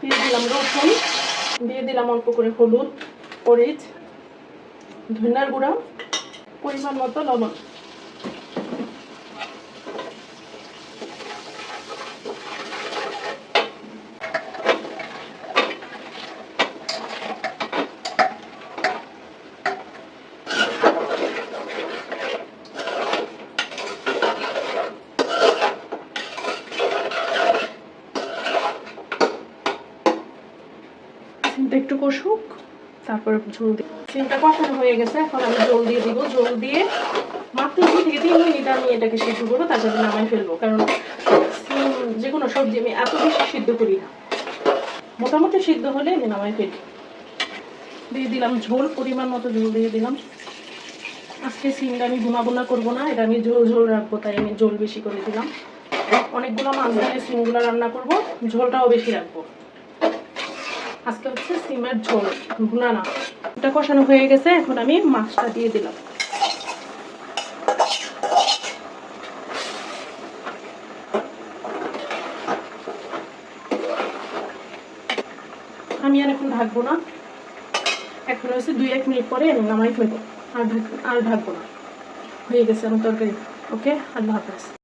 দিয়ে দিলাম রসুন, দিয়ে দিলাম অল্প করে হলুদ, মরিচ, ধনিয়ার গুঁড়া, পরিমাণ মতো লবণ। সিমটা একটু কষুক, তারপরে ঝোল দিই। সিমটা কষানো হয়ে গেছে, এখন আমি ঝোল দিয়ে দিব। ঝোল দিয়ে মাত্র 2 থেকে 3 মিনিট আমি এটাকে সিদ্ধ করবো, তারপরে নামাই ফেলবো। কারণ সিম যে কোনো সবজি আমি এত বেশি সিদ্ধ করি না, মোটামুটি সিদ্ধ হলে আমি নামাই ফেলি। দিয়ে দিলাম ঝোল, পরিমাণ মতো ঝোল দিয়ে দিলাম। আজকে সিমটা আমি ভুনা ভুনা করবো না, এটা আমি ঝোল ঝোল রাখবো, তাই আমি ঝোল বেশি করে দিলাম। অনেকগুলো মাছ দিয়ে সিমগুলো রান্না করবো, ঝোলটাও বেশি রাখবো। আজকে হচ্ছে সিমের ঝোল, ভুনা না। এটা কষানো হয়ে গেছে, এখন আমি মাছটা দিয়ে দিলাম। আমি আর এখন ঢাকবো না, এখন হচ্ছে 2-1 মিনিট পরে আমি নামাই ফেলবো। আর ঢাকবো না, হয়ে গেছে আমার তরকারি। ওকে, আল্লাহ হাফেজ।